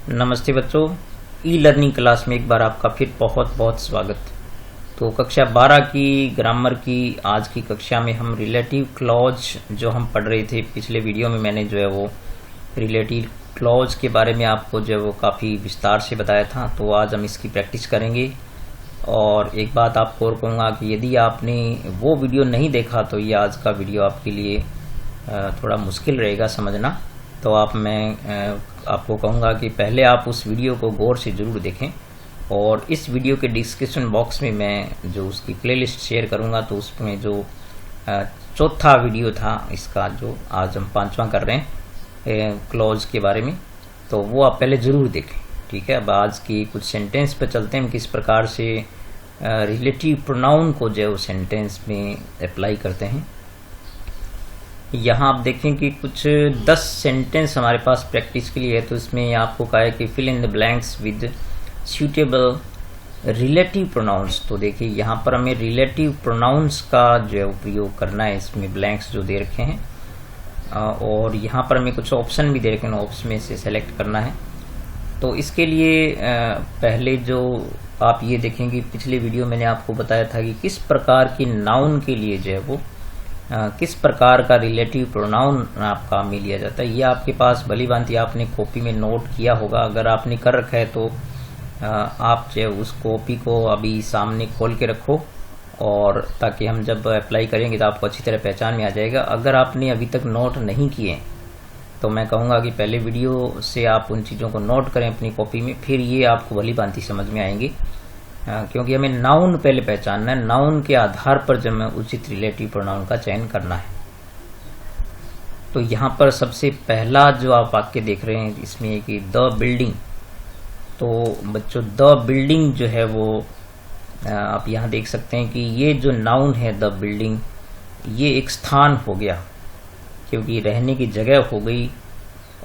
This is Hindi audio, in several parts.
नमस्ते बच्चों, ई लर्निंग क्लास में एक बार आपका फिर बहुत बहुत स्वागत। तो कक्षा 12 की ग्रामर की आज की कक्षा में हम रिलेटिव क्लॉज जो हम पढ़ रहे थे, पिछले वीडियो में मैंने जो है वो रिलेटिव क्लॉज के बारे में आपको जो है वो काफ़ी विस्तार से बताया था। तो आज हम इसकी प्रैक्टिस करेंगे। और एक बात आपको और कहूँगा कि यदि आपने वो वीडियो नहीं देखा तो ये आज का वीडियो आपके लिए थोड़ा मुश्किल रहेगा समझना। तो मैं आपको कहूँगा कि पहले आप उस वीडियो को गौर से ज़रूर देखें, और इस वीडियो के डिस्क्रिप्शन बॉक्स में मैं जो उसकी प्लेलिस्ट शेयर करूँगा, तो उसमें जो चौथा वीडियो था इसका, जो आज हम 5वां कर रहे हैं क्लॉज के बारे में, तो वो आप पहले ज़रूर देखें। ठीक है, अब आज की कुछ सेंटेंस पर चलते हैं, किस प्रकार से रिलेटिव प्रोनाउन को जो सेंटेंस में अप्लाई करते हैं। यहाँ आप देखें कि कुछ 10 सेंटेंस हमारे पास प्रैक्टिस के लिए है। तो इसमें आपको कहा है कि fill in the blanks with suitable relative pronouns. तो देखिए यहाँ पर हमें रिलेटिव प्रोनाउंस का जो उपयोग करना है, इसमें ब्लैंक्स जो दे रखे हैं, और यहाँ पर हमें कुछ ऑप्शन भी दे रखे हैं, ऑप्शन में से सेलेक्ट करना है। तो इसके लिए पहले जो आप ये देखेंगे, पिछले वीडियो मैंने आपको बताया था कि किस प्रकार की नाउन के लिए जो है वो किस प्रकार का रिलेटिव प्रोनाउन आपका में लिया जाता है। ये आपके पास भली भांति आपने कॉपी में नोट किया होगा। अगर आपने कर रखा है तो आप जो उस कॉपी को अभी सामने खोल के रखो, और ताकि हम जब अप्लाई करेंगे तो आपको अच्छी तरह पहचान में आ जाएगा। अगर आपने अभी तक नोट नहीं किए तो मैं कहूँगा कि पहले वीडियो से आप उन चीज़ों को नोट करें अपनी कॉपी में, फिर ये आपको भली भांति समझ में आएंगे। क्योंकि हमें नाउन पहले पहचानना है, नाउन के आधार पर जब हमें उचित रिलेटिव प्रोनाउन का चयन करना है। तो यहाँ पर सबसे पहला जो आप वाक्य देख रहे हैं इसमें है कि द बिल्डिंग। तो बच्चों द बिल्डिंग जो है वो आप यहाँ देख सकते हैं कि ये जो नाउन है द बिल्डिंग, ये एक स्थान हो गया, क्योंकि रहने की जगह हो गई।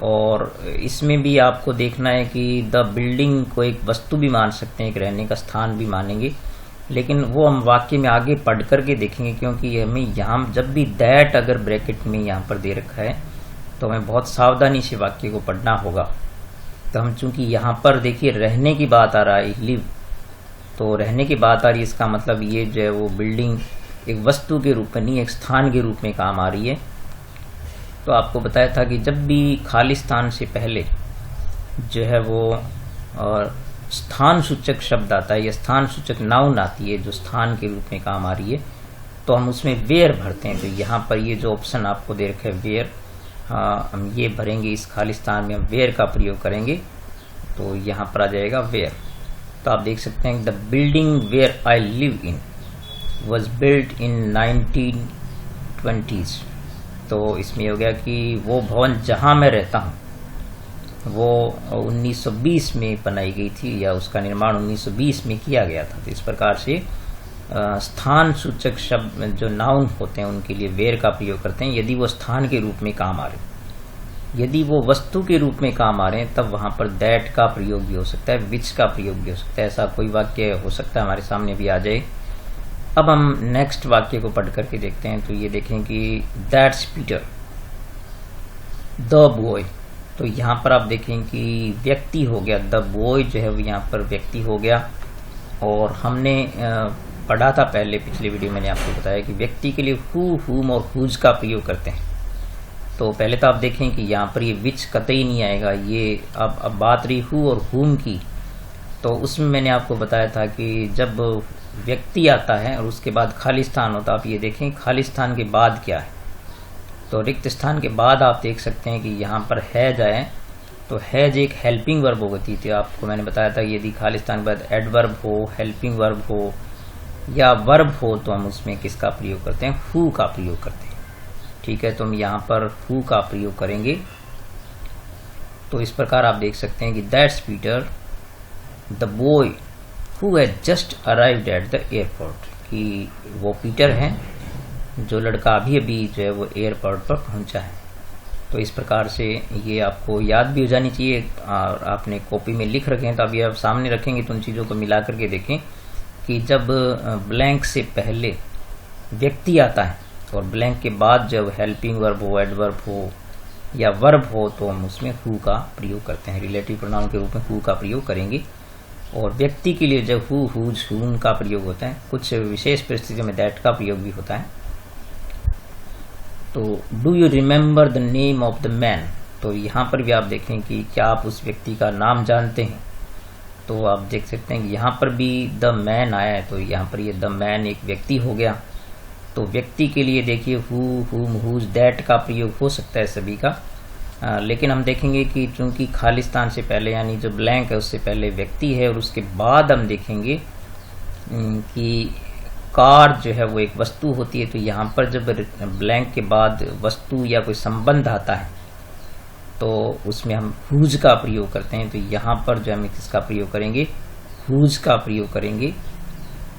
और इसमें भी आपको देखना है कि द बिल्डिंग को एक वस्तु भी मान सकते हैं, एक रहने का स्थान भी मानेंगे, लेकिन वो हम वाक्य में आगे पढ़ करके देखेंगे। क्योंकि हमें यहाँ जब भी दैट अगर ब्रैकेट में यहाँ पर दे रखा है तो हमें बहुत सावधानी से वाक्य को पढ़ना होगा। तो हम चूंकि यहाँ पर देखिए रहने की बात आ रहा है, लिव, तो रहने की बात आ रही है, इसका मतलब ये जो है वो बिल्डिंग एक वस्तु के रूप में नहीं, एक स्थान के रूप में काम आ रही है। तो आपको बताया था कि जब भी खालिस्तान से पहले जो है वो और स्थान सूचक शब्द आता है या स्थान सूचक नाउन आती है जो स्थान के रूप में काम आ रही है, तो हम उसमें वेयर भरते हैं। तो यहाँ पर ये जो ऑप्शन आपको दे रखे है वेयर, हम ये भरेंगे, इस खालिस्तान में हम वेयर का प्रयोग करेंगे, तो यहाँ पर आ जाएगा वेयर। तो आप देख सकते हैं the building where I live in was built in 1920s। तो इसमें हो गया कि वो भवन जहां मैं रहता हूं वो 1920 में बनाई गई थी, या उसका निर्माण 1920 में किया गया था। तो इस प्रकार से स्थान सूचक शब्द जो नाउन होते हैं उनके लिए वेयर का प्रयोग करते हैं यदि वो स्थान के रूप में काम आ रहे हैं। यदि वो वस्तु के रूप में काम आ रहे हैं तब वहां पर दैट का प्रयोग भी हो सकता है, विच का प्रयोग भी हो सकता है। ऐसा कोई वाक्य हो सकता है हमारे सामने भी आ जाए। अब हम नेक्स्ट वाक्य को पढ़ करके देखते हैं। तो ये देखें कि दैट्स पीटर द बॉय। तो यहाँ पर आप देखें कि व्यक्ति हो गया, द बॉय जो है वो यहाँ पर व्यक्ति हो गया। और हमने पढ़ा था पहले, पिछले वीडियो मैंने आपको बताया कि व्यक्ति के लिए हु, हुम और हुज का प्रयोग करते हैं। तो पहले तो आप देखें कि यहाँ पर ये विच कतई नहीं आएगा। ये अब बात रही हु और हुम की, तो उसमें मैंने आपको बताया था कि जब व्यक्ति आता है और उसके बाद खाली स्थान होता है। आप ये देखें खाली स्थान के बाद क्या है, तो रिक्त स्थान के बाद आप देख सकते हैं कि यहाँ पर हैज आए, तो हैज एक हेल्पिंग वर्ब होती थी। आपको मैंने बताया था कि यदि खाली स्थान के बाद एडवर्ब हो, हेल्पिंग वर्ब हो या वर्ब हो तो हम उसमें किसका प्रयोग करते हैं, हु का प्रयोग करते हैं। ठीक है, तो हम यहाँ पर हु का प्रयोग करेंगे। तो इस प्रकार आप देख सकते हैं कि that's Peter the boy who has just arrived at the airport, कि वो पीटर हैं जो लड़का अभी अभी जो है वो एयरपोर्ट पर पहुंचा है। तो इस प्रकार से ये आपको याद भी हो जानी चाहिए, और आपने कॉपी में लिख रखे हैं तो अभी आप सामने रखेंगे तो उन चीज़ों को मिला करके देखें कि जब ब्लैंक से पहले व्यक्ति आता है और ब्लैंक के बाद जब हेल्पिंग वर्ब हो, एडवर्ब हो या वर्ब हो तो हम उसमें हु का प्रयोग करते हैं, रिलेटिव प्रोनाउन के रूप में हु का प्रयोग करेंगे। और व्यक्ति के लिए जब हु, हुज, हुन का प्रयोग होता है, कुछ विशेष परिस्थितियों में दैट का प्रयोग भी होता है। तो do you remember the name of the man, तो यहाँ पर भी आप देखें कि क्या आप उस व्यक्ति का नाम जानते हैं। तो आप देख सकते हैं कि यहाँ पर भी द मैन आया है, तो यहाँ पर ये द मैन एक व्यक्ति हो गया। तो व्यक्ति के लिए देखिए हु, हुम, हुज, दैट का प्रयोग हो सकता है सभी का, लेकिन हम देखेंगे कि चूंकि खालिस्तान से पहले यानी जो ब्लैंक है उससे पहले व्यक्ति है, और उसके बाद हम देखेंगे कि कार जो है वो एक वस्तु होती है। तो यहाँ पर जब ब्लैंक के बाद वस्तु या कोई संबंध आता है तो उसमें हम हुज का प्रयोग करते हैं। तो यहाँ पर जो हम किसका प्रयोग करेंगे, हुज का प्रयोग करेंगे।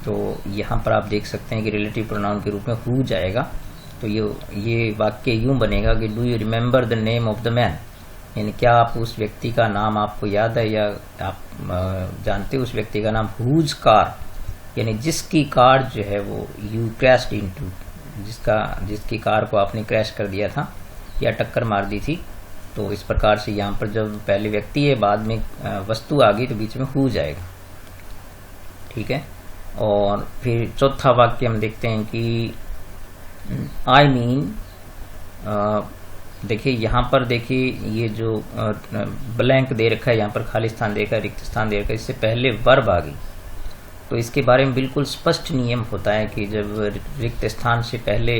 तो यहाँ पर आप देख सकते हैं कि रिलेटिव प्रोनाउन के रूप में हुज आएगा। तो ये वाक्य यूं बनेगा कि do you remember the name of the man, यानी क्या आप उस व्यक्ति का नाम आपको याद है या आप जानते हो उस व्यक्ति का नाम, हुज कार, यानी जिसकी कार जो है वो यू क्रैश्ड इनटू, जिसकी कार को आपने क्रैश कर दिया था या टक्कर मार दी थी। तो इस प्रकार से यहाँ पर जब पहले व्यक्ति है बाद में वस्तु आ गई तो बीच में हु जाएगा, ठीक है। और फिर चौथा वाक्य हम देखते हैं कि आई मीन, देखिए यहाँ पर देखिए ये जो ब्लैंक दे रखा है, यहाँ पर खाली स्थान दे रखा है, रिक्त स्थान दे रखा है, इससे पहले वर्ब आ गई। तो इसके बारे में बिल्कुल स्पष्ट नियम होता है कि जब रिक्त स्थान से पहले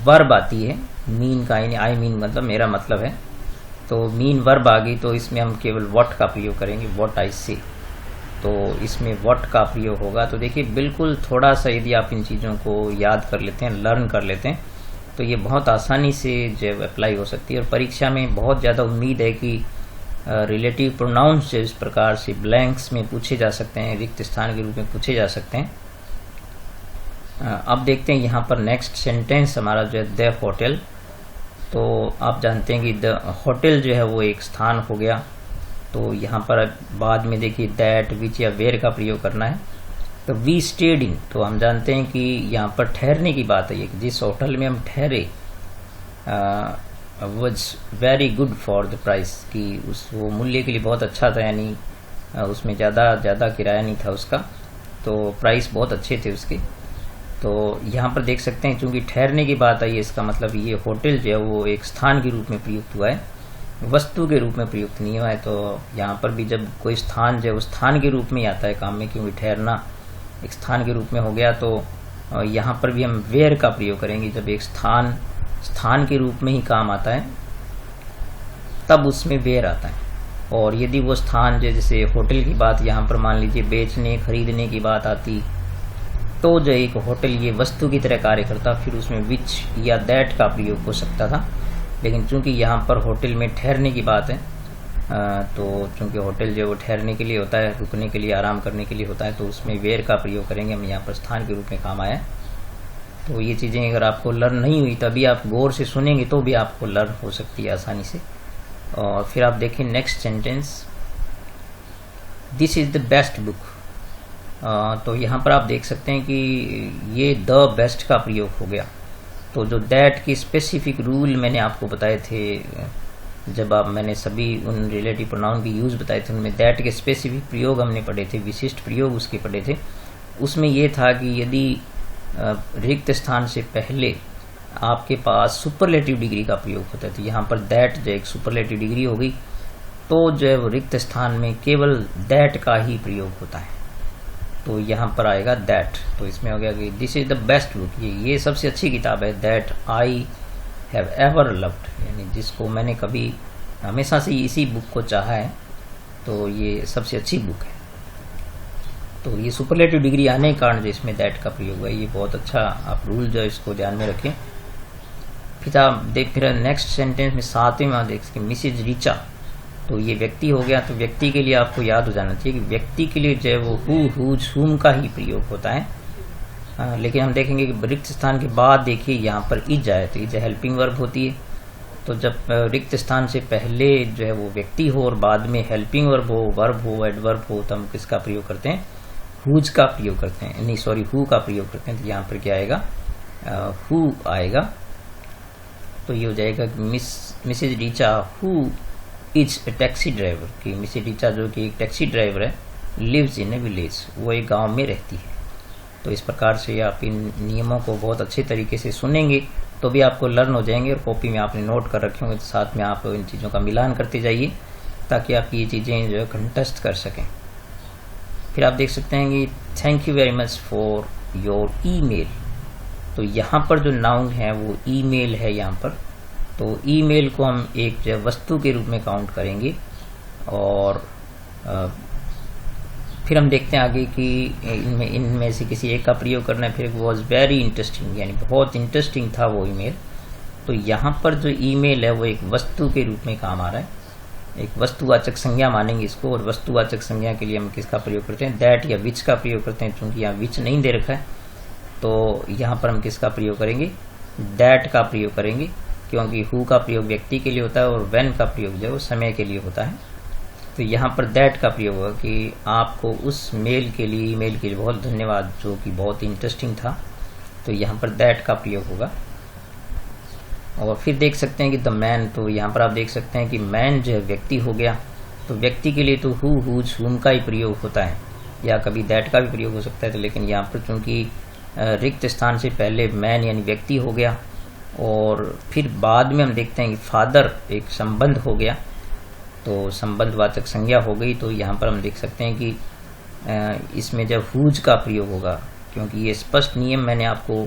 वर्ब आती है, मीन का यानी आई मीन मतलब मेरा मतलब है, तो मीन वर्ब आ गई तो इसमें हम केवल व्हाट का प्रयोग करेंगे, व्हाट आई से। तो इसमें व्हाट का प्रयोग होगा। तो देखिए बिल्कुल थोड़ा सा यदि आप इन चीज़ों को याद कर लेते हैं, लर्न कर लेते हैं, तो ये बहुत आसानी से जो अप्लाई हो सकती है। और परीक्षा में बहुत ज़्यादा उम्मीद है कि रिलेटिव प्रोनाउंस जो इस प्रकार से ब्लैंक्स में पूछे जा सकते हैं, रिक्त स्थान के रूप में पूछे जा सकते हैं। अब देखते हैं यहाँ पर नेक्स्ट सेंटेंस हमारा जो है द होटल। तो आप जानते हैं कि द होटल जो है वो एक स्थान हो गया। तो यहाँ पर बाद में देखिए दैट, विच या वेयर का प्रयोग करना है। तो वी स्टेड इन, तो हम जानते हैं कि यहाँ पर ठहरने की बात है, कि जिस होटल में हम ठहरे was very good for the price, कि वो मूल्य के लिए बहुत अच्छा था, यानी उसमें ज़्यादा किराया नहीं था उसका, तो प्राइस बहुत अच्छे थे उसके। तो यहाँ पर देख सकते हैं चूंकि ठहरने की बात आई है, इसका मतलब ये होटल जो है वो एक स्थान के रूप में प्रयुक्त हुआ है, वस्तु के रूप में प्रयुक्त नहीं हुआ है। तो यहाँ पर भी जब कोई स्थान जो है वो स्थान के रूप में ही आता है काम में, क्योंकि ठहरना एक स्थान के रूप में हो गया। तो यहाँ पर भी हम वेयर का प्रयोग करेंगे। जब एक स्थान के रूप में ही काम आता है तब उसमें वेयर आता है। और यदि वो स्थान जैसे होटल की बात यहाँ पर मान लीजिए बेचने खरीदने की बात आती, तो जो एक होटल ये वस्तु की तरह कार्य करता, फिर उसमें विच या दैट का प्रयोग हो सकता था। लेकिन चूंकि यहाँ पर होटल में ठहरने की बात है, तो चूंकि होटल जो वो ठहरने के लिए होता है, रुकने के लिए, आराम करने के लिए होता है, तो उसमें वेयर का प्रयोग करेंगे हम। यहाँ पर स्थान के रूप में काम आया। तो ये चीज़ें अगर आपको लर्न नहीं हुई तभी आप गौर से सुनेंगे तो भी आपको लर्न हो सकती है आसानी से। और फिर आप देखें next sentence, this is the best book. तो यहाँ पर आप देख सकते हैं कि ये द बेस्ट का प्रयोग हो गया। तो जो दैट की स्पेसिफिक रूल मैंने आपको बताए थे, जब मैंने सभी उन रिलेटिव प्रोनाउन की यूज बताए थे, उनमें दैट के स्पेसिफिक प्रयोग हमने पढ़े थे, विशिष्ट प्रयोग उसके पढ़े थे। उसमें ये था कि यदि रिक्त स्थान से पहले आपके पास सुपरलेटिव डिग्री का प्रयोग होता है, तो यहाँ पर दैट जो एक सुपरलेटिव डिग्री हो गई, तो जो है वो रिक्त स्थान में केवल दैट का ही प्रयोग होता है। तो यहाँ पर आएगा दैट। तो इसमें हो गया कि this is the best book, ये सबसे अच्छी किताब है, that I have ever loved, यानी जिसको मैंने कभी हमेशा से इसी बुक को चाहा है, तो ये सबसे अच्छी बुक है। तो ये सुपरलेटिव डिग्री आने के कारण जो इसमें दैट का प्रयोग है, ये बहुत अच्छा आप रूल जो इसको ध्यान में रखें। फिर नेक्स्ट सेंटेंस में सातवें में देख सकें मिसेज रिचा। तो ये व्यक्ति हो गया। तो व्यक्ति के लिए आपको याद हो जाना चाहिए कि व्यक्ति के लिए जो है वो हु, हुज, हुम का ही प्रयोग होता है। लेकिन हम देखेंगे कि रिक्त स्थान के बाद देखिए यहाँ पर इज आए, तो इज हेल्पिंग वर्ब होती है। तो जब रिक्त स्थान से पहले जो है वो व्यक्ति हो और बाद में हेल्पिंग वर्ब हो, एडवर्ब हो, तो हम किसका प्रयोग करते हैं, हुज का प्रयोग करते हैं, नहीं सॉरी हु का प्रयोग करते हैं। तो यहाँ पर क्या आएगा, हु आएगा। तो ये हो जाएगा miss Mrs Richa who is a taxi driver, कि मिसेज रीचा जो कि एक टैक्सी ड्राइवर है, लिव्स इन ए विलेज, वो एक गांव में रहती है। तो इस प्रकार से आप इन नियमों को बहुत अच्छे तरीके से सुनेंगे तो भी आपको लर्न हो जाएंगे, और कॉपी में आपने नोट कर रखे होंगे तो साथ में आप इन चीज़ों का मिलान करते जाइए ताकि आप ये चीज़ें जो है कंटेस्ट कर सकें। फिर आप देख सकते हैं कि thank you very much for your email. तो यहाँ पर जो नाउन है वो ईमेल है यहाँ पर। तो ईमेल को हम एक जो वस्तु के रूप में काउंट करेंगे, और फिर हम देखते हैं आगे कि इनमें से किसी एक का प्रयोग करना है। फिर वॉज वेरी इंटरेस्टिंग, यानी बहुत इंटरेस्टिंग था वो ईमेल। तो यहाँ पर जो ईमेल है वो एक वस्तु के रूप में काम आ रहा है, एक वस्तुवाचक संज्ञा मानेंगे इसको। और वस्तुवाचक संज्ञा के लिए हम किसका प्रयोग करते हैं, दैट या विच का प्रयोग करते हैं। चूंकि यहाँ विच नहीं दे रखा है तो यहाँ पर हम किसका प्रयोग करेंगे, दैट का प्रयोग करेंगे, क्योंकि हु का प्रयोग व्यक्ति के लिए होता है और व्हेन का प्रयोग जो है वो समय के लिए होता है। तो यहाँ पर दैट का प्रयोग होगा कि आपको उस मेल के लिए, ईमेल के लिए बहुत धन्यवाद जो कि बहुत इंटरेस्टिंग था। तो यहाँ पर दैट का प्रयोग होगा। और फिर देख सकते हैं कि द मैन, तो यहाँ पर आप देख सकते हैं कि मैन जो है व्यक्ति हो गया। तो व्यक्ति के लिए तो हु, हुज, हुम का ही प्रयोग होता है, या कभी दैट का भी प्रयोग हो सकता है। तो लेकिन यहाँ पर चूंकि रिक्त स्थान से पहले मैन यानी व्यक्ति हो गया, और फिर बाद में हम देखते हैं कि फादर एक संबंध हो गया, तो संबंधवाचक संज्ञा हो गई। तो यहाँ पर हम देख सकते हैं कि इसमें जब हुज का प्रयोग होगा, क्योंकि ये स्पष्ट नियम मैंने आपको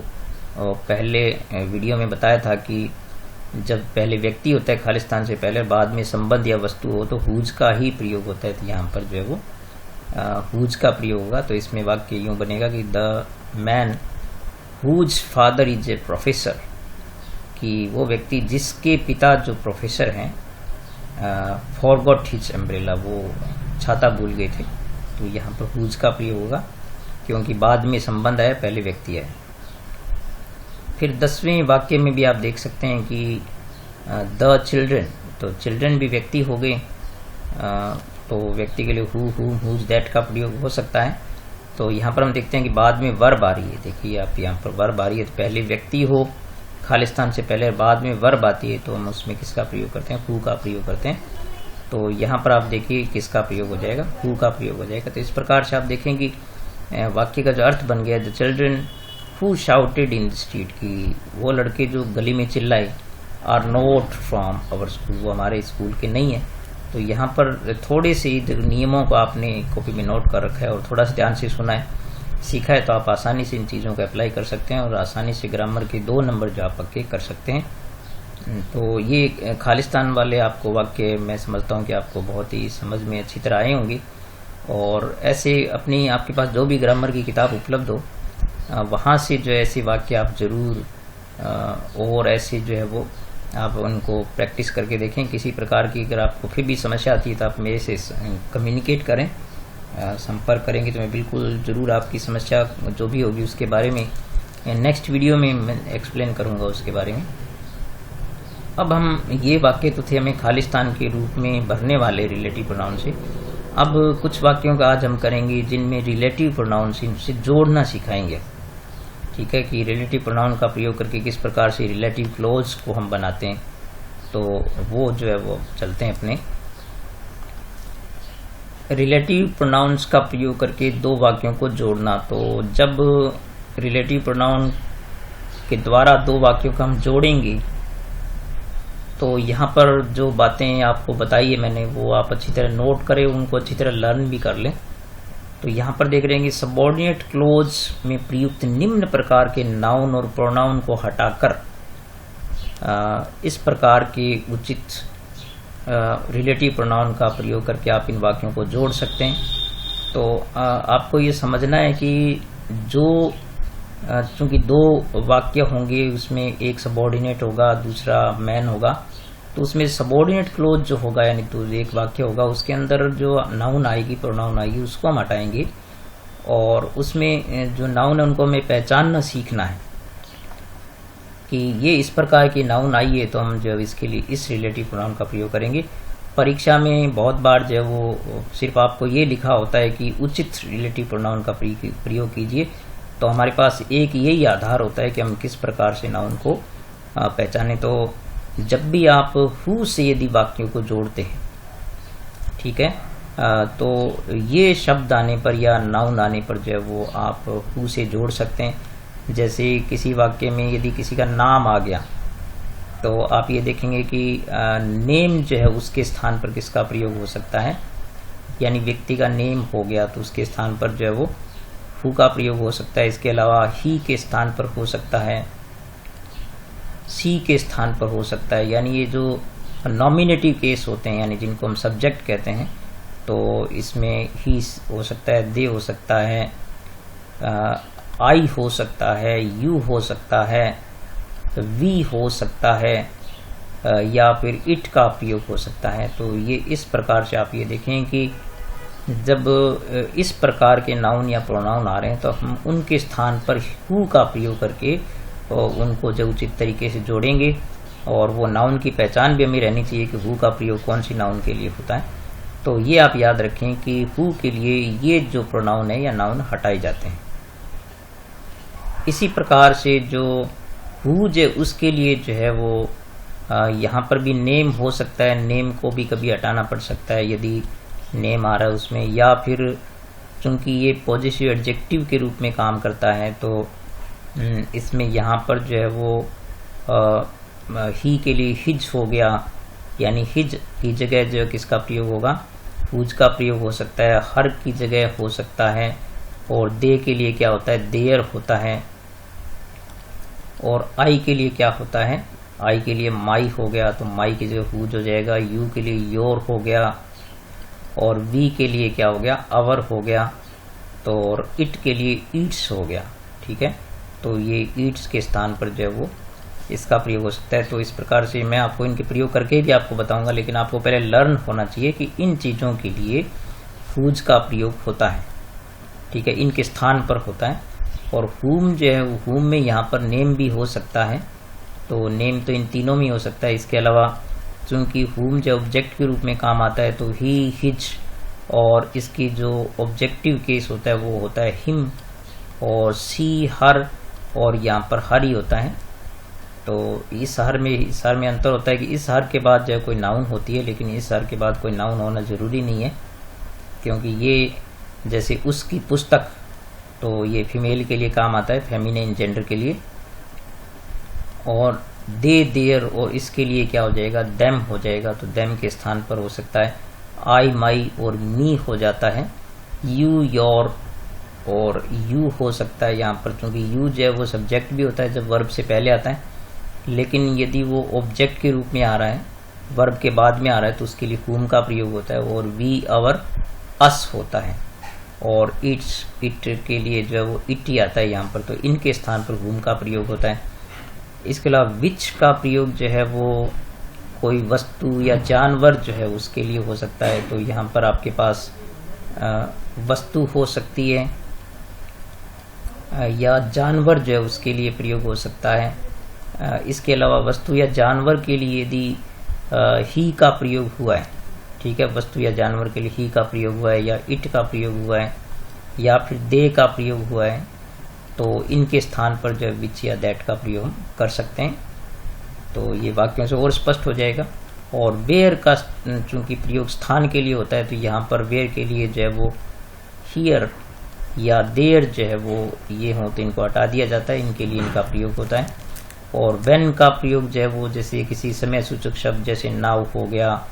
पहले वीडियो में बताया था कि जब पहले व्यक्ति होता है खालिस्तान से पहले, बाद में संबंध या वस्तु हो तो हुज का ही प्रयोग होता है। तो यहाँ पर जो है वो हुज का प्रयोग होगा। तो इसमें वाक्य यूं बनेगा कि the man whose father is a professor, कि वो व्यक्ति जिसके पिता जो प्रोफेसर हैं, फॉरगॉट हिज अम्ब्रेला, वो छाता भूल गए थे। तो यहाँ पर हुज का प्रयोग होगा क्योंकि बाद में संबंध आया, पहले व्यक्ति आया। फिर 10वें वाक्य में भी आप देख सकते हैं कि द चिल्ड्रन, तो चिल्ड्रन भी व्यक्ति हो गए। तो व्यक्ति के लिए हु, हुम, हुज, दैट का प्रयोग हो सकता है। तो यहाँ पर हम देखते हैं कि बाद में वर्ब आ रही है। देखिए आप यहाँ पर वर्ब आ रही है, तो पहले व्यक्ति हो खालिस्तान से पहले, बाद में वर्ब आती है, तो हम उसमें किसका प्रयोग करते हैं, हु का प्रयोग करते हैं। तो यहाँ पर आप देखिए किसका प्रयोग हो जाएगा, हु का प्रयोग हो जाएगा। तो इस प्रकार से आप देखें कि वाक्य का जो अर्थ बन गया, the children who shouted in the street, की वो लड़के जो गली में चिल्लाए, are not from our school, वो हमारे स्कूल के नहीं है। तो यहाँ पर थोड़े से नियमों को आपने कॉपी में नोट कर रखा है और थोड़ा सा ध्यान से सुना है, सीखा है, तो आप आसानी से इन चीज़ों को अप्लाई कर सकते हैं और आसानी से ग्रामर के 2 नंबर जो आप पक्के कर सकते हैं। तो ये खालिस्तान वाले आपको वाक्य मैं समझता हूँ कि आपको बहुत ही समझ में अच्छी तरह आए होंगे। और ऐसे अपनी आपके पास जो भी ग्रामर की किताब उपलब्ध हो वहाँ से जो ऐसे वाक्य आप जरूर और ऐसे जो है वो आप उनको प्रैक्टिस करके देखें। किसी प्रकार की अगर आपको फिर भी समस्या आती है तो आप मेरे से कम्युनिकेट करें, संपर्क करेंगे तो मैं बिल्कुल ज़रूर आपकी समस्या जो भी होगी उसके बारे में नेक्स्ट वीडियो में मैं एक्सप्लेन करूँगा उसके बारे में। अब हम ये वाक्य तो थे हमें खालिस्तान के रूप में भरने वाले रिलेटिव प्रोनाउन से। अब कुछ वाक्यों का आज हम करेंगे जिनमें रिलेटिव प्रोनाउन से जोड़ना सिखाएंगे। ठीक है, कि रिलेटिव प्रोनाउन का प्रयोग करके किस प्रकार से रिलेटिव क्लॉज को हम बनाते हैं, तो वो जो है वो चलते हैं अपने रिलेटिव प्रोनाउंस का प्रयोग करके 2 वाक्यों को जोड़ना। तो जब रिलेटिव प्रोनाउन के द्वारा 2 वाक्यों को हम जोड़ेंगे तो यहाँ पर जो बातें आपको बताई है मैंने वो आप अच्छी तरह नोट करें, उनको अच्छी तरह लर्न भी कर लें। तो यहाँ पर देख रहे हैं कि सबऑर्डिनेट क्लोज में प्रयुक्त निम्न प्रकार के नाउन और प्रोनाउन को हटाकर इस प्रकार के उचित रिलेटिव प्रोनाउन का प्रयोग करके आप इन वाक्यों को जोड़ सकते हैं। तो आपको ये समझना है कि जो चूंकि 2 वाक्य होंगे उसमें एक सबऑर्डिनेट होगा दूसरा मैन होगा, तो उसमें सबऑर्डिनेट क्लोज जो होगा यानी तो एक वाक्य होगा उसके अंदर जो नाउन आएगी प्रोनाउन आएगी उसको हम हटाएंगे और उसमें जो नाउन है उनको हमें पहचानना सीखना है कि ये इस प्रकार की नाउन आई है, तो हम जो इसके लिए इस रिलेटिव प्रोनाउन का प्रयोग करेंगे। परीक्षा में बहुत बार जो है वो सिर्फ आपको ये लिखा होता है कि उचित रिलेटिव प्रोनाउन का प्रयोग कीजिए, तो हमारे पास एक यही आधार होता है कि हम किस प्रकार से नाउन को पहचाने। तो जब भी आप हु से यदि वाक्यों को जोड़ते हैं, ठीक है, तो ये शब्द आने पर या नाउन आने पर जो है वो आप हु से जोड़ सकते हैं। जैसे किसी वाक्य में यदि किसी का नाम आ गया तो आप ये देखेंगे कि नेम जो है उसके स्थान पर किसका प्रयोग हो सकता है, यानी व्यक्ति का नेम हो गया तो उसके स्थान पर जो है वो हु का प्रयोग हो सकता है। इसके अलावा ही के स्थान पर हो सकता है, सी के स्थान पर हो सकता है, यानी ये जो नॉमिनेटिव केस होते हैं यानी जिनको हम सब्जेक्ट कहते हैं, तो इसमें ही हो सकता है, दे हो सकता है, आई हो सकता है, यू हो सकता है, वी हो सकता है, या फिर इट का प्रयोग हो सकता है। तो ये इस प्रकार से आप ये देखें कि जब इस प्रकार के नाउन या प्रोनाउन आ रहे हैं तो हम उनके स्थान पर हु का प्रयोग करके उनको जो उचित तरीके से जोड़ेंगे, और वो नाउन की पहचान भी हमें रहनी चाहिए कि हु का प्रयोग कौन सी नाउन के लिए होता है। तो ये आप याद रखें कि हु के लिए ये जो प्रोनाउन है या नाउन हटाए जाते हैं। इसी प्रकार से जो हु जो उसके लिए जो है वो यहाँ पर भी नेम हो सकता है, नेम को भी कभी हटाना पड़ सकता है यदि नेम आ रहा है उसमें, या फिर चूंकि ये पॉजिटिव एडजेक्टिव के रूप में काम करता है तो इसमें यहाँ पर जो है वो ही के लिए हिज हो गया, यानी हिज की जगह जो किसका प्रयोग होगा, हुज का प्रयोग हो सकता है। हर की जगह हो सकता है, और दे के लिए क्या होता है, देयर होता है। और आई के लिए क्या होता है, आई के लिए माई हो गया, तो माई की जगह हुज हो जाएगा। यू के लिए योर हो गया, और वी के लिए क्या हो गया, अवर हो गया। तो और इट के लिए ईट्स हो गया, ठीक है। तो ये ईट्स के स्थान पर जो है वो इसका प्रयोग हो सकता है। तो इस प्रकार से मैं आपको इनके प्रयोग करके भी आपको बताऊंगा, लेकिन आपको पहले लर्न होना चाहिए कि इन चीज़ों के लिए हुज का प्रयोग होता है, ठीक है, इनके स्थान पर होता है। और हुम जो है, हुम में यहाँ पर नेम भी हो सकता है, तो नेम तो इन तीनों में हो सकता है। इसके अलावा चूंकि हुम जो ऑब्जेक्ट के रूप में काम आता है तो ही, हिज, और इसकी जो ऑब्जेक्टिव केस होता है वो होता है हिम, और सी, हर, और यहाँ पर हर ही होता है। तो इस हर में अंतर होता है कि इस हर के बाद जो है कोई नाउन होती है, लेकिन इस हर के बाद कोई नाउन होना जरूरी नहीं है, क्योंकि ये जैसे उसकी पुस्तक, तो ये फीमेल के लिए काम आता है, फेमिनिन जेंडर के लिए। और दे, देयर, और इसके लिए क्या हो जाएगा, देम हो जाएगा, तो देम के स्थान पर हो सकता है आई, माई, और मी हो जाता है। यू, योर, और यू हो सकता है यहाँ पर, क्योंकि यू जो है वो सब्जेक्ट भी होता है जब वर्ब से पहले आता है, लेकिन यदि वो ऑब्जेक्ट के रूप में आ रहा है, वर्ब के बाद में आ रहा है, तो उसके लिए हुम का प्रयोग होता है। और वी, अवर, अस होता है। और इट्स, इट के लिए जो है वो इट ही आता है यहाँ पर, तो इनके स्थान पर हुम का प्रयोग होता है। इसके अलावा विच का प्रयोग जो है वो कोई वस्तु या जानवर जो है उसके लिए हो सकता है, तो यहाँ पर आपके पास वस्तु हो सकती है, या जानवर जो है उसके लिए प्रयोग हो सकता है। इसके अलावा वस्तु या जानवर के लिए यदि ही का प्रयोग हुआ है, ठीक है, वस्तु या जानवर के लिए ही का प्रयोग हुआ है, या इट का प्रयोग हुआ है, या फिर दे का प्रयोग हुआ है, तो इनके स्थान पर जो विच या दैट का प्रयोग हम कर सकते हैं। तो ये वाक्यों से और स्पष्ट हो जाएगा। और वेयर का चूंकि प्रयोग स्थान के लिए होता है, तो यहाँ पर वेयर के लिए जो है वो हियर या देयर जो है वो ये हो, तो इनको हटा दिया जाता है, इनके लिए इनका प्रयोग होता है। और व्हेन का प्रयोग जो है वो जैसे किसी समय सूचक शब्द जैसे नाउ हो गया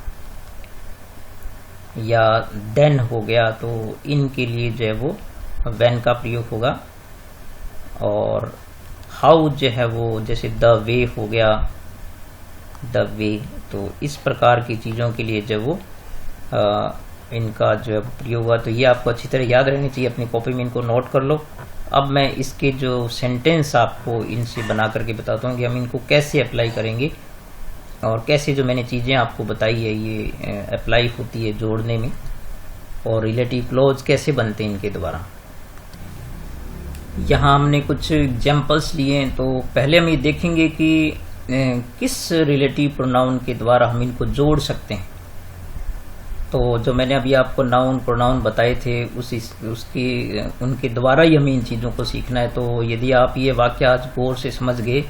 या देन हो गया, तो इनके लिए जो है वो व्हेन का प्रयोग होगा। और हाउ जो है वो जैसे द वे हो गया, द वे, तो इस प्रकार की चीज़ों के लिए जो वो इनका जो है प्रयोग हुआ। तो ये आपको अच्छी तरह याद रहनी चाहिए, अपनी कॉपी में इनको नोट कर लो। अब मैं इसके जो सेंटेंस आपको इनसे बना करके बताता हूँ कि हम इनको कैसे अप्लाई करेंगे, और कैसे जो मैंने चीज़ें आपको बताई है ये अप्लाई होती है जोड़ने में, और रिलेटिव क्लॉज कैसे बनते हैं इनके द्वारा। यहाँ हमने कुछ एग्जाम्पल्स लिए हैं, तो पहले हम ये देखेंगे कि किस रिलेटिव प्रोनाउन के द्वारा हम इनको जोड़ सकते हैं। तो जो मैंने अभी आपको नाउन प्रोनाउन बताए थे उनके द्वारा ही हमें इन चीज़ों को सीखना है। तो यदि आप ये वाक्य आज गौर से समझ गए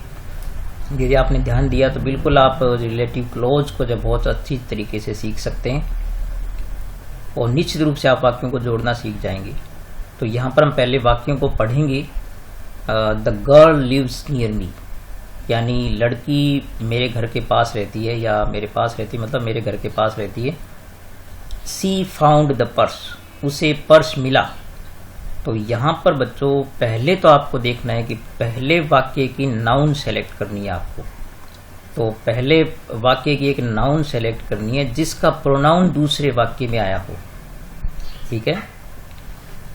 यदि आपने ध्यान दिया तो बिल्कुल आप रिलेटिव क्लॉज को जब बहुत अच्छी तरीके से सीख सकते हैं और निश्चित रूप से आप वाक्यों को जोड़ना सीख जाएंगे। तो यहाँ पर हम पहले वाक्यों को पढ़ेंगे। The girl lives near me, यानी लड़की मेरे घर के पास रहती है या मेरे पास रहती है, मतलब मेरे घर के पास रहती है। सी फाउंड द पर्स, उसे पर्स मिला। तो यहाँ पर बच्चों पहले तो आपको देखना है कि पहले वाक्य की नाउन सेलेक्ट करनी है आपको। तो पहले वाक्य की एक नाउन सेलेक्ट करनी है जिसका प्रोनाउन दूसरे वाक्य में आया हो। ठीक है,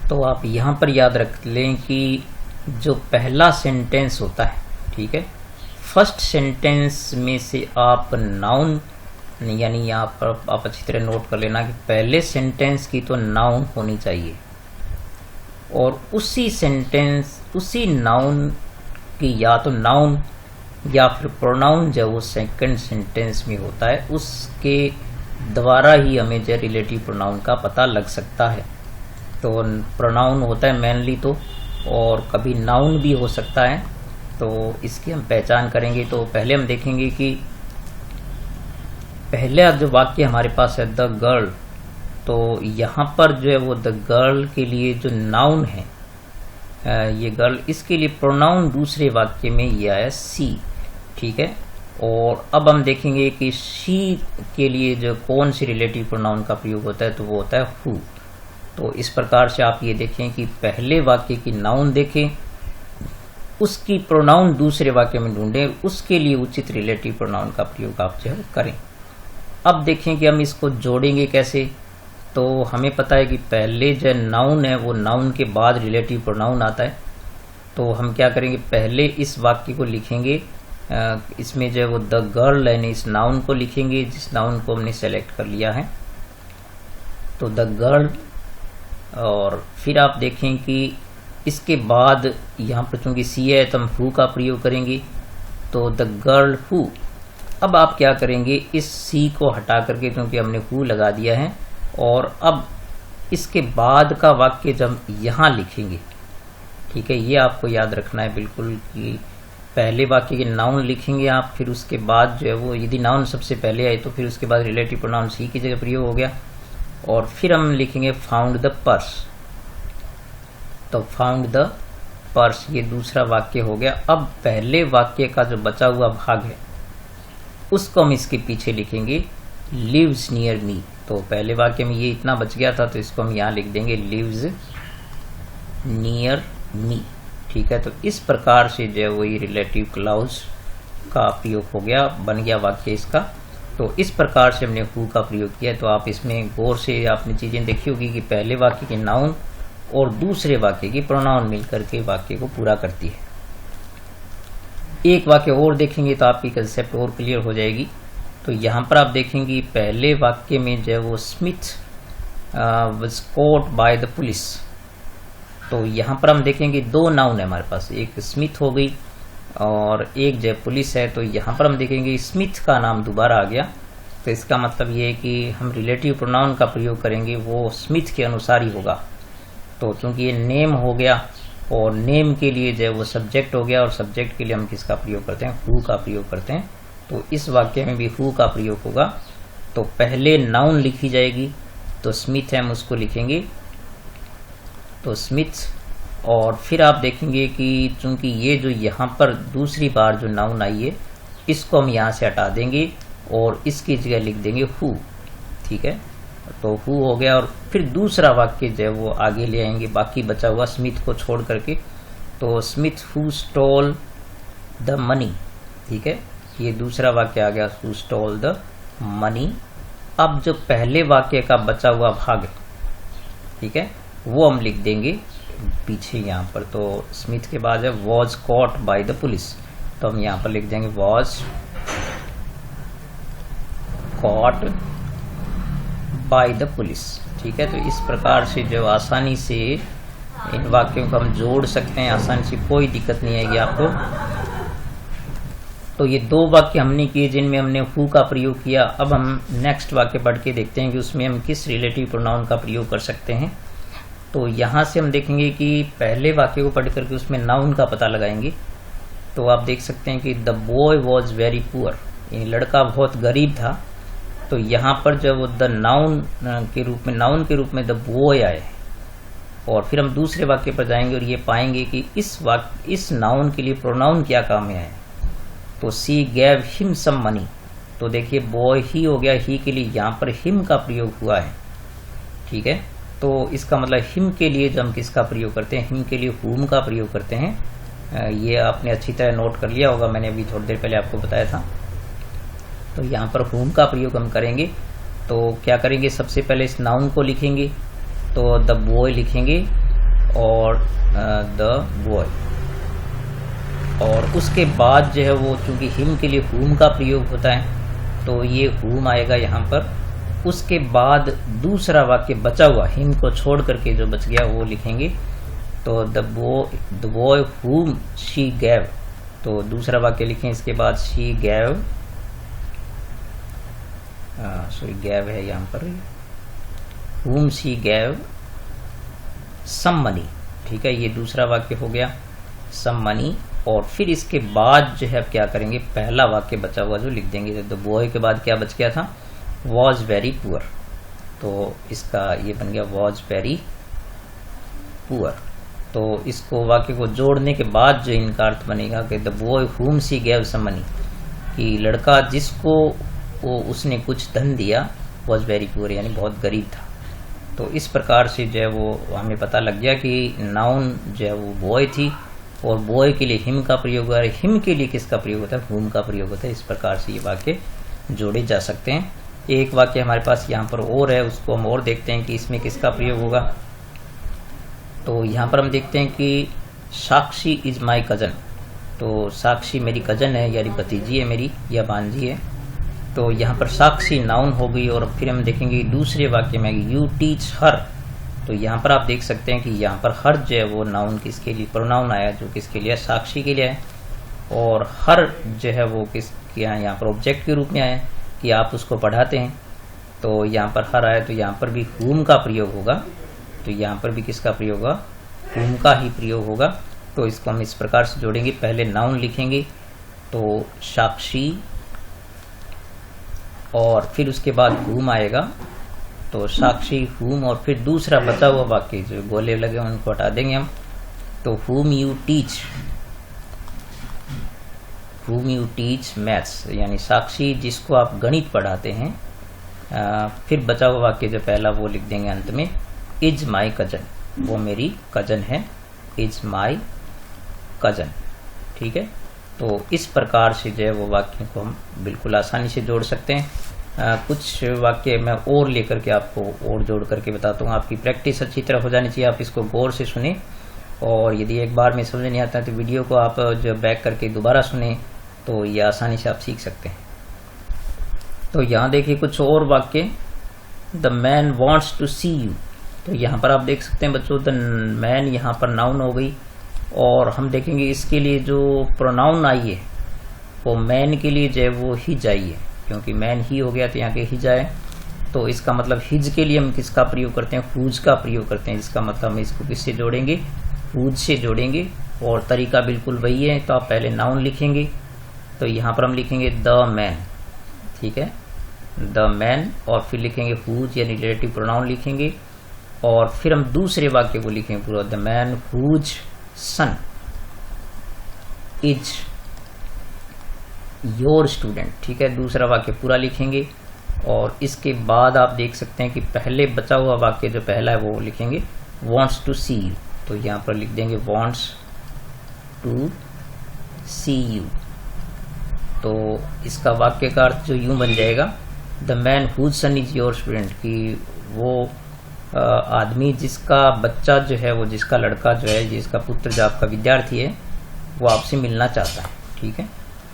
तो आप यहाँ पर याद रख लें कि जो पहला सेंटेंस होता है, ठीक है, फर्स्ट सेंटेंस में से आप नाउन, यानी यहाँ पर आप अच्छी तरह नोट कर लेना कि पहले सेंटेंस की तो नाउन होनी चाहिए और उसी सेंटेंस, उसी नाउन की या तो नाउन या फिर प्रोनाउन जो वो सेकंड सेंटेंस में होता है उसके द्वारा ही हमें जो रिलेटिव प्रोनाउन का पता लग सकता है। तो प्रोनाउन होता है मेनली तो, और कभी नाउन भी हो सकता है। तो इसकी हम पहचान करेंगे। तो पहले हम देखेंगे कि पहले जो वाक्य हमारे पास है द गर्ल, तो यहाँ पर जो है वो द गर्ल के लिए जो नाउन है, ये गर्ल, इसके लिए प्रोनाउन दूसरे वाक्य में ये आया सी। ठीक है, और अब हम देखेंगे कि शी के लिए जो कौन सी रिलेटिव प्रोनाउन का प्रयोग होता है, तो वो होता है हु। तो इस प्रकार से आप ये देखें कि पहले वाक्य की नाउन देखें, उसकी प्रोनाउन दूसरे वाक्य में ढूंढें, उसके लिए उचित रिलेटिव प्रोनाउन का प्रयोग आप जो करें। अब देखें कि हम इसको जोड़ेंगे कैसे। तो हमें पता है कि पहले जो नाउन है वो नाउन के बाद रिलेटिव प्रोनाउन आता है। तो हम क्या करेंगे, पहले इस वाक्य को लिखेंगे, इसमें जो है वो द गर्ल यानी इस नाउन को लिखेंगे जिस नाउन को हमने सेलेक्ट कर लिया है। तो द गर्ल, और फिर आप देखें कि इसके बाद यहाँ पर चूंकि सी है तो हम हु का प्रयोग करेंगे। तो द गर्ल हु। अब आप क्या करेंगे, इस सी को हटा करके, क्योंकि हमने हु लगा दिया है, और अब इसके बाद का वाक्य जब यहाँ लिखेंगे, ठीक है, ये आपको याद रखना है बिल्कुल कि पहले वाक्य के नाउन लिखेंगे आप, फिर उसके बाद जो है वो, यदि नाउन सबसे पहले आए तो फिर उसके बाद रिलेटिव प्रोनाउन सी की जगह प्रयोग हो गया, और फिर हम लिखेंगे फाउंड द पर्स। तो फाउंड द पर्स ये दूसरा वाक्य हो गया। अब पहले वाक्य का जो बचा हुआ भाग है उसको हम इसके पीछे लिखेंगे लिव्स नियर मी। तो पहले वाक्य में ये इतना बच गया था तो इसको हम यहाँ लिख देंगे लिव्स नियर मी। ठीक है, तो इस प्रकार से जो है वही रिलेटिव क्लॉज का प्रयोग हो गया, बन गया वाक्य इसका। तो इस प्रकार से हमने हु का प्रयोग किया। तो आप इसमें गौर से आपने चीजें देखी होगी कि पहले वाक्य के नाउन और दूसरे वाक्य की प्रोनाउन मिलकर के वाक्य को पूरा करती है। एक वाक्य और देखेंगे तो आपकी कंसेप्ट और क्लियर हो जाएगी। तो यहाँ पर आप देखेंगे पहले वाक्य में जो है वो Smith was caught by the police. तो यहाँ पर हम देखेंगे दो नाउन है हमारे पास, एक स्मिथ हो गई और एक जो पुलिस है। तो यहाँ पर हम देखेंगे स्मिथ का नाम दोबारा आ गया। तो इसका मतलब ये है कि हम रिलेटिव प्रोनाउन का प्रयोग करेंगे वो स्मिथ के अनुसार ही होगा। तो चूंकि ये नेम हो गया और नेम के लिए जो है वो सब्जेक्ट हो गया, और सब्जेक्ट के लिए हम किसका प्रयोग करते हैं, हु का प्रयोग करते हैं। तो इस वाक्य में भी हु का प्रयोग होगा। तो पहले नाउन लिखी जाएगी, तो स्मिथ है हम उसको लिखेंगे, तो स्मिथ। और फिर आप देखेंगे कि चूंकि ये जो यहाँ पर दूसरी बार जो नाउन आई है इसको हम यहाँ से हटा देंगे और इसकी जगह लिख देंगे हु। ठीक है, तो हु हो गया। और फिर दूसरा वाक्य जो है वो आगे ले आएंगे, बाकी बचा हुआ स्मिथ को छोड़ करके। तो Smith who stole the money. ठीक है, ये दूसरा वाक्य आ गया, हु स्टोल द मनी। अब जो पहले वाक्य का बचा हुआ भाग है, ठीक है, वो हम लिख देंगे पीछे यहाँ पर। तो स्मिथ के बाद है was caught by the police. तो हम यहाँ पर लिख देंगे was caught by the police. ठीक है, तो इस प्रकार से जो आसानी से इन वाक्यों को हम जोड़ सकते हैं, आसानी से, कोई दिक्कत नहीं आएगी आपको। तो ये दो वाक्य हमने किए जिनमें हमने हु का प्रयोग किया। अब हम नेक्स्ट वाक्य पढ़ के देखते हैं कि उसमें हम किस रिलेटिव प्रोनाउन का प्रयोग कर सकते हैं। तो यहाँ से हम देखेंगे कि पहले वाक्य को पढ़ करके उसमें नाउन का पता लगाएंगे। तो आप देख सकते हैं कि the boy was very poor, यानी लड़का बहुत गरीब था। तो यहाँ पर जब द नाउन के रूप में द बॉय आए और फिर हम दूसरे वाक्य पर जाएंगे और ये पाएंगे कि इस नाउन के लिए प्रोनाउन क्या काम में आए। तो सी गैव हिम सम मनी, तो देखिए बॉय ही हो गया, ही के लिए यहाँ पर हिम का प्रयोग हुआ है, ठीक है। तो इसका मतलब हिम के लिए जब हम किसका प्रयोग करते हैं, हिम के लिए हुम का प्रयोग करते हैं। ये आपने अच्छी तरह नोट कर लिया होगा, मैंने अभी थोड़ी देर पहले आपको बताया था। तो यहाँ पर हुम का प्रयोग हम करेंगे। तो क्या करेंगे, सबसे पहले इस नाउन को लिखेंगे, तो द बॉय लिखेंगे और द बॉय, और उसके बाद जो है वो चूंकि हिम के लिए हुम का प्रयोग होता है तो ये हुम आएगा यहाँ पर। उसके बाद दूसरा वाक्य बचा हुआ हिम को छोड़ करके जो बच गया वो लिखेंगे, तो द बॉय हुम शी गैव, तो दूसरा वाक्य लिखें इसके बाद शी गैव, सॉरी गैव है यहाँ पर, हुम शी गैव सम मनी, ठीक है। ये दूसरा वाक्य हो गया सम मनी। और फिर इसके बाद जो है अब क्या करेंगे, पहला वाक्य बचा हुआ जो लिख देंगे। तो बॉय के बाद क्या बच गया था, वॉज वेरी पुअर, तो इसका ये बन गया वॉज वेरी पुअर। तो इसको वाक्य को जोड़ने के बाद जो इनका अर्थ बनेगा कि द बॉय हुम शी गैव सम मनी, कि लड़का जिसको वो उसने कुछ धन दिया, वॉज वेरी पुअर यानी बहुत गरीब था। तो इस प्रकार से जो है वो हमें पता लग गया कि नाउन जो है वो बॉय थी और बॉय के लिए हिम का प्रयोग है, हिम के लिए किसका प्रयोग होता है, हुम का प्रयोग होता है। इस प्रकार से ये वाक्य जोड़े जा सकते हैं। एक वाक्य हमारे पास यहाँ पर और है, उसको हम और देखते हैं कि इसमें किसका प्रयोग होगा। तो यहाँ पर हम देखते हैं कि साक्षी इज माई कजन, तो साक्षी मेरी कजन है यानी भतीजी है मेरी या भांजी है। तो यहाँ पर साक्षी नाउन हो गई। और फिर हम देखेंगे दूसरे वाक्य में यू टीच हर, तो यहाँ पर आप देख सकते हैं कि यहाँ पर हर जो है वो नाउन किसके लिए, प्रोनाउन आया जो किसके लिए, साक्षी के लिए है। और हर जो है वो किसके यहाँ पर ऑब्जेक्ट के रूप में आया कि आप उसको पढ़ाते हैं। तो यहाँ पर हर आया, तो यहाँ पर भी हुम का प्रयोग होगा, तो यहाँ पर भी किसका प्रयोग होगा, हुम का ही प्रयोग होगा। तो इसको हम इस प्रकार से जोड़ेंगे, पहले नाउन लिखेंगे तो साक्षी और फिर उसके बाद हुम आएगा, तो साक्षी हुम, और फिर दूसरा बचा हुआ वाक्य जो गोले लगे उनको हटा देंगे हम। तो हुम यू टीच मैथ्स, यानी साक्षी जिसको आप गणित पढ़ाते हैं। फिर बचा हुआ वाक्य जो पहला वो लिख देंगे अंत में, इज माई कजन, वो मेरी कजन है, इज माई कजन, ठीक है। तो इस प्रकार से जो है वो वाक्य को हम बिल्कुल आसानी से जोड़ सकते हैं। कुछ वाक्य मैं और लेकर के आपको और जोड़ करके बताता हूँ। आपकी प्रैक्टिस अच्छी तरह हो जानी चाहिए, आप इसको गौर से सुने, और यदि एक बार में समझ नहीं आता है तो वीडियो को आप जो बैक करके दोबारा सुने तो ये आसानी से आप सीख सकते हैं। तो यहाँ देखिए कुछ और वाक्य, the man wants to see you, तो यहाँ पर आप देख सकते हैं बच्चों द मैन यहाँ पर नाउन हो गई। और हम देखेंगे इसके लिए जो प्रोनाउन आई है वो मैन के लिए जो है वो हिज आई है, क्योंकि मैन ही हो गया तो यहाँ के हिज आए। तो इसका मतलब हिज के लिए हम किसका प्रयोग करते हैं, हुज का प्रयोग करते हैं। इसका मतलब हम इसको किससे जोड़ेंगे, हुज से जोड़ेंगे। और तरीका बिल्कुल वही है। तो आप पहले नाउन लिखेंगे, तो यहाँ पर हम लिखेंगे द मैन, ठीक है, द मैन, और फिर लिखेंगे हुज यानी रिलेटिव प्रोनाउन लिखेंगे। और फिर हम दूसरे वाक्य को लिखेंगे पूरा, the man whose son is your student, ठीक है। दूसरा वाक्य पूरा लिखेंगे और इसके बाद आप देख सकते हैं कि पहले बचा हुआ वाक्य जो पहला है वो लिखेंगे वॉन्ट्स टू सी यू, तो यहाँ पर लिख देंगे वॉन्ट्स टू सी यू। तो इसका वाक्य का अर्थ जो यूं बन जाएगा, the man whose son is your student, कि वो आदमी जिसका बच्चा जो है वो, जिसका लड़का जो है, जिसका पुत्र जो आपका विद्यार्थी है वो आपसे मिलना चाहता है, ठीक है।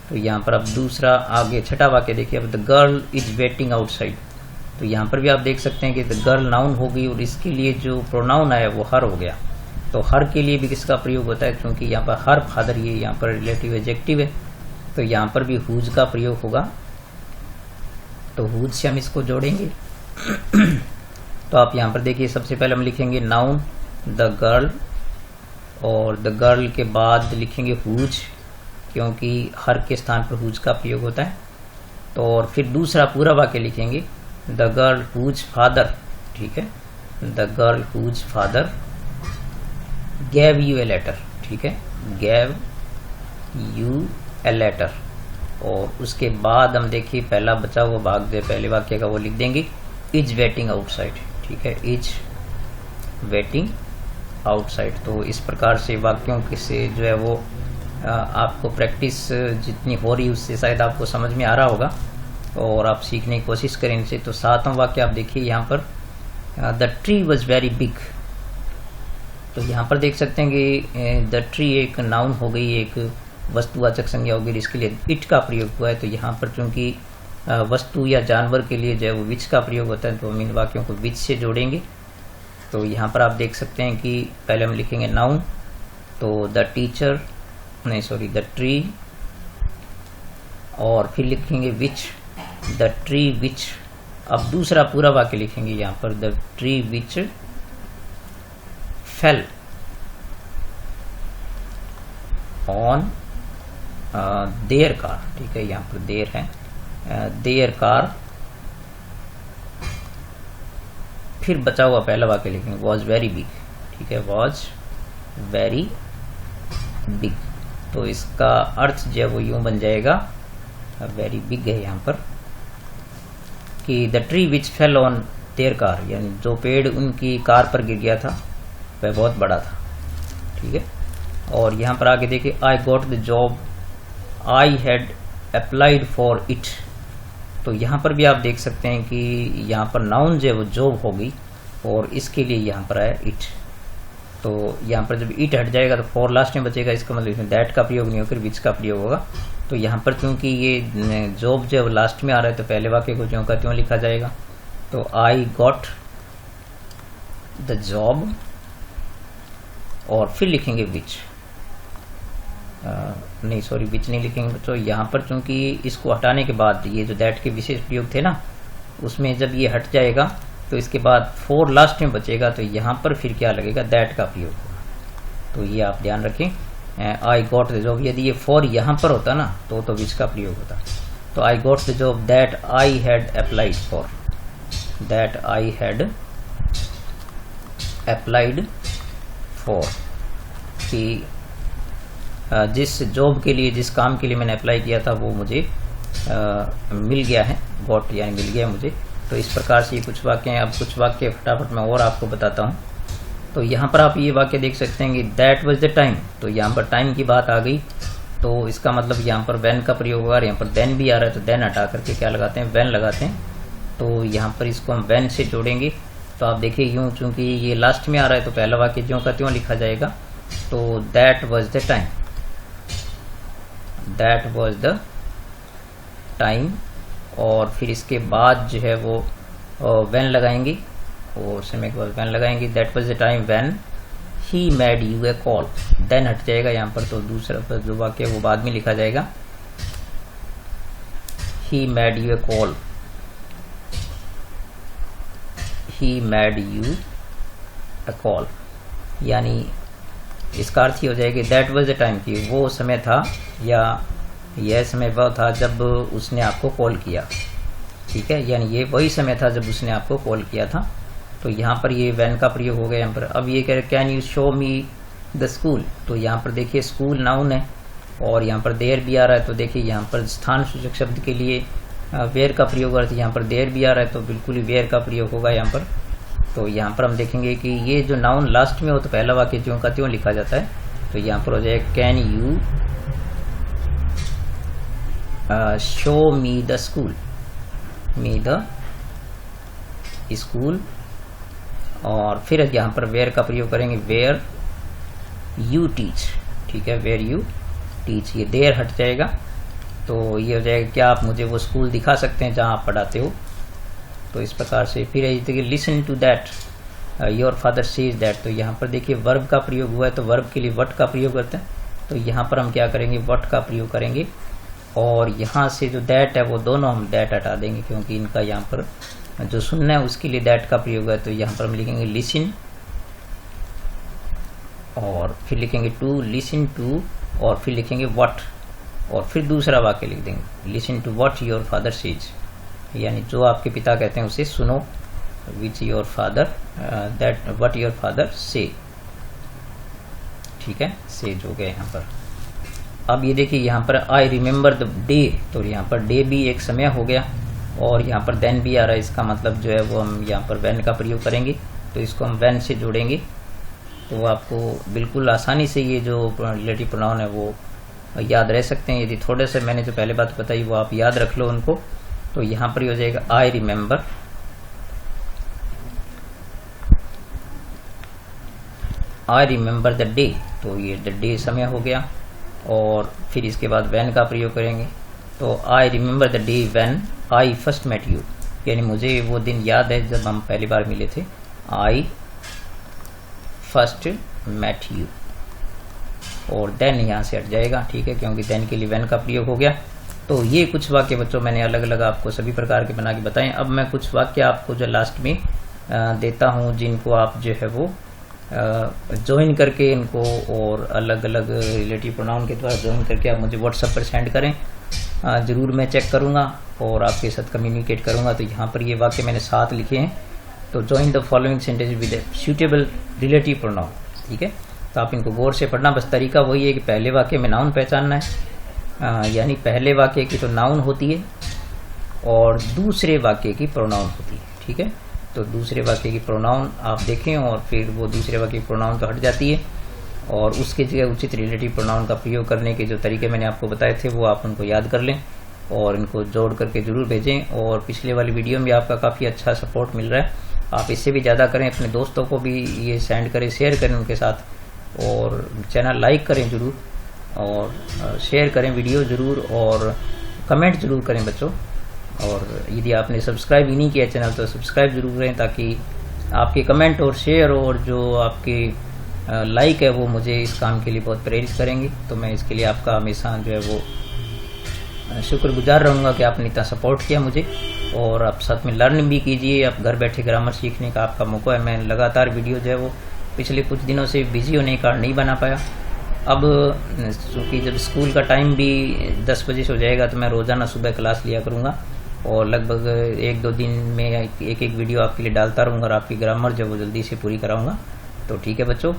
तो यहाँ पर अब दूसरा आगे छठा वाक्य देखिए, अब the girl is waiting outside, तो यहाँ पर भी आप देख सकते हैं कि द गर्ल नाउन हो गई और इसके लिए जो प्रोनाउन आया वो हर हो गया। तो हर के लिए भी किसका प्रयोग होता है, क्योंकि यहाँ पर हर फादर ये यहाँ पर रिलेटिव एडजेक्टिव है, तो यहाँ पर भी हुज का प्रयोग होगा। तो हुज से हम इसको जोड़ेंगे। तो आप यहाँ पर देखिए सबसे पहले हम लिखेंगे नाउन द गर्ल, और द गर्ल के बाद लिखेंगे हुज, क्योंकि हर के स्थान पर हुज का प्रयोग होता है। तो और फिर दूसरा पूरा वाक्य लिखेंगे द गर्ल हुज फादर, ठीक है, the girl whose father gave you a letter, ठीक है, गैव यू ए लेटर। और उसके बाद हम देखिए पहला बचा हुआ भाग जो पहले वाक्य का वो लिख देंगे इज वेटिंग आउटसाइड, ठीक है, इज वेटिंग आउटसाइड। तो इस प्रकार से वाक्यों के से जो है वो आपको प्रैक्टिस जितनी हो रही उससे शायद आपको समझ में आ रहा होगा और आप सीखने की कोशिश करें इनसे। तो 7वां वाक्य आप देखिए यहाँ पर the tree was very big. तो यहाँ पर देख सकते हैं कि द ट्री एक नाउन हो गई, एक वस्तुवाचक संज्ञा होगी, इसके लिए इट का प्रयोग हुआ है। तो यहाँ पर चूंकि वस्तु या जानवर के लिए जो है वो विच का प्रयोग होता है, तो हम इन वाक्यों को विच से जोड़ेंगे। तो यहाँ पर आप देख सकते हैं कि पहले हम लिखेंगे नाउन, तो द टीचर नहीं सॉरी द ट्री, और फिर लिखेंगे विच, द ट्री विच। अब दूसरा पूरा वाक्य लिखेंगे यहाँ पर the tree which fell on their car, ठीक है, यहाँ पर देयर है, देयर कार। फिर बचा हुआ पहला वाक्य लिखेंगे वॉज वेरी बिग, ठीक है, वॉज वेरी बिग। तो इसका अर्थ जो है वो यूं बन जाएगा, वेरी बिग है यहाँ पर, कि the tree which fell on their car, यानी जो पेड़ उनकी कार पर गिर गया था वह बहुत बड़ा था, ठीक है। और यहाँ पर आगे देखिए I got the job I had applied for it. तो यहाँ पर भी आप देख सकते हैं कि यहाँ पर नाउन जो है वो जॉब होगी और इसके लिए यहाँ पर आया इट। तो यहाँ पर जब इट हट जाएगा तो फॉर लास्ट में बचेगा, इसका मतलब इसमें दैट का प्रयोग नहीं होकर विच का प्रयोग होगा। तो यहाँ पर क्योंकि ये जॉब जो है लास्ट में आ रहा है तो पहले वाक्य को ज्यों का त्यों लिखा जाएगा। तो आई गॉट द जॉब और फिर लिखेंगे विच, नहीं सॉरी विच नहीं लिखेंगे। तो यहाँ पर चूंकि इसको हटाने के बाद ये जो दैट के विशेष प्रयोग थे ना, उसमें जब ये हट जाएगा तो इसके बाद फोर लास्ट में बचेगा, तो यहाँ पर फिर क्या लगेगा, दैट का प्रयोग होगा। तो ये आप ध्यान रखें, आई गॉट द जॉब, यदि ये फॉर यहाँ पर होता ना तो विच का प्रयोग होता। तो I got the job that I had applied for, that I had applied for, कि जिस जॉब के लिए, जिस काम के लिए मैंने अप्लाई किया था वो मुझे मिल गया है, गॉट यानी मिल गया मुझे। तो इस प्रकार से ये कुछ वाक्य हैं। अब कुछ वाक्य फटाफट मैं और आपको बताता हूँ। तो यहाँ पर आप ये वाक्य देख सकते हैं कि दैट वाज द टाइम। तो यहाँ पर टाइम की बात आ गई, तो इसका मतलब यहाँ पर व्हेन का प्रयोग होगा, यहाँ पर देन भी आ रहा है, तो देन हटा करके क्या लगाते हैं, व्हेन लगाते हैं। तो यहाँ पर इसको हम व्हेन से जोड़ेंगे। तो आप देखिए यूँ, चूंकि ये लास्ट में आ रहा है तो पहला वाक्य ज्यों का त्यों लिखा जाएगा। तो that was the time, that was the time, और फिर इसके बाद जो है वो व्हेन लगाएंगे और समय के बाद व्हेन लगाएंगे। That was the time when he made you a call, then हट जाएगा यहाँ पर, तो दूसरा जो वाक्य वो बाद में लिखा जाएगा। ही made you a call, he made you a call, यानी इसका अर्थ ही हो जाएगा दैट वाज द टाइम, की वो समय था या यह समय वह था जब उसने आपको कॉल किया, ठीक है, यानी ये वही समय था जब उसने आपको कॉल किया था। तो यहाँ पर ये व्हेन का प्रयोग हो गया यहाँ पर। अब ये कह रहे can you show me the school. तो यहाँ पर देखिए स्कूल नाउन है और यहाँ पर देयर भी आ रहा है। तो देखिए यहाँ पर स्थान सूचक शब्द के लिए वेयर का प्रयोग अर्थ, यहाँ पर देयर भी आ रहा है तो बिल्कुल ही वेयर का प्रयोग होगा यहाँ पर। तो यहाँ पर हम देखेंगे कि ये जो नाउन लास्ट में हो तो पहला वाक्य ज्यों का त्यों लिखा जाता है। तो यहाँ पर हो जाए can you show me the school, me the school, और फिर यहाँ पर वेयर का प्रयोग करेंगे वेयर यू टीच, ठीक है, वेयर यू टीच। ये देयर हट जाएगा तो ये हो जाएगा क्या आप मुझे वो स्कूल दिखा सकते हैं जहाँ आप पढ़ाते हो। तो इस प्रकार से फिर देखिए listen to that your father says that. तो यहाँ पर देखिए वर्ब का प्रयोग हुआ है तो वर्ब के लिए वट का प्रयोग करते हैं। तो यहाँ पर हम क्या करेंगे, वट का प्रयोग करेंगे और यहाँ से जो दैट है वो दोनों हम दैट हटा देंगे क्योंकि इनका यहाँ पर जो सुनना है उसके लिए दैट का प्रयोग है। तो यहाँ पर हम लिखेंगे लिसन और फिर लिखेंगे टू, लिसन टू, और फिर लिखेंगे वट, और फिर दूसरा वाक्य लिख देंगे, listen to what your father says, यानी जो आपके पिता कहते हैं उसे सुनो, which your father that what your father say. ठीक है, सेज हो गया यहाँ पर। अब ये देखिए यहाँ पर आई रिमेम्बर द डे, तो यहाँ पर डे भी एक समय हो गया और यहाँ पर देन भी आ रहा है, इसका मतलब जो है वो हम यहाँ पर वैन का प्रयोग करेंगे, तो इसको हम वैन से जोड़ेंगे। तो आपको बिल्कुल आसानी से ये जो रिलेटिव प्रोनाउन है वो याद रह सकते हैं। यदि थोड़े से मैंने जो पहले बात बताई वो आप याद रख लो उनको, तो यहाँ पर हो जाएगा I remember, I remember the day, तो ये द डे समय हो गया और फिर इसके बाद वैन का प्रयोग करेंगे। तो I remember the day when I first met you, यानी मुझे वो दिन याद है जब हम पहली बार मिले थे। आई फर्स्ट मेट यू, और देन यहाँ से हट जाएगा, ठीक है, क्योंकि देन के लिए वैन का प्रयोग हो गया। तो ये कुछ वाक्य बच्चों मैंने अलग अलग आपको सभी प्रकार के बना के बताएं। अब मैं कुछ वाक्य आपको जो लास्ट में देता हूँ, जिनको आप जो है वो ज्वाइन करके इनको और अलग अलग रिलेटिव प्रोनाउन के द्वारा ज्वाइन करके आप मुझे व्हाट्सएप पर सेंड करें, ज़रूर मैं चेक करूँगा और आपके साथ कम्युनिकेट करूँगा। तो यहाँ पर ये वाक्य मैंने 7 लिखे हैं। तो join the following sentence with a suitable relative pronoun, ठीक है। तो आप इनको गौर से पढ़ना, बस तरीका वही है कि पहले वाक्य में नाउन पहचानना है, यानी पहले वाक्य की तो नाउन होती है और दूसरे वाक्य की प्रोनाउन होती है, ठीक है। तो दूसरे वाक्य की प्रोनाउन आप देखें और फिर वो दूसरे वाक्य की प्रोनाउन तो हट जाती है और उसके जगह उचित रिलेटिव प्रोनाउन का प्रयोग करने के जो तरीके मैंने आपको बताए थे वो आप उनको याद कर लें और इनको जोड़ करके जरूर भेजें। और पिछले वाली वीडियो में आपका काफ़ी अच्छा सपोर्ट मिल रहा है, आप इससे भी ज़्यादा करें, अपने दोस्तों को भी ये सेंड करें, शेयर करें उनके साथ और चैनल लाइक करें ज़रूर और शेयर करें वीडियो ज़रूर और कमेंट ज़रूर करें बच्चों। और यदि आपने सब्सक्राइब ही नहीं किया चैनल तो सब्सक्राइब जरूर करें, ताकि आपके कमेंट और शेयर और जो आपके लाइक है वो मुझे इस काम के लिए बहुत प्रेरित करेंगे। तो मैं इसके लिए आपका हमेशा जो है वो शुक्रगुजार रहूँगा कि आपने इतना सपोर्ट किया मुझे। और आप साथ में लर्न भी कीजिए, आप घर बैठे ग्रामर सीखने का आपका मौका है। मैं लगातार वीडियो जो है वो पिछले कुछ दिनों से बिजी होने के कारण नहीं बना पाया। अब चूँकि जब स्कूल का टाइम भी 10 बजे से हो जाएगा तो मैं रोज़ाना सुबह क्लास लिया करूँगा और लगभग 1-2 दिन में एक वीडियो आपके लिए डालता रहूँगा और आपकी ग्रामर जो वो जल्दी से पूरी कराऊँगा। तो ठीक है बच्चों,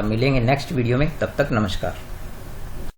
मिलेंगे नेक्स्ट वीडियो में, तब तक नमस्कार।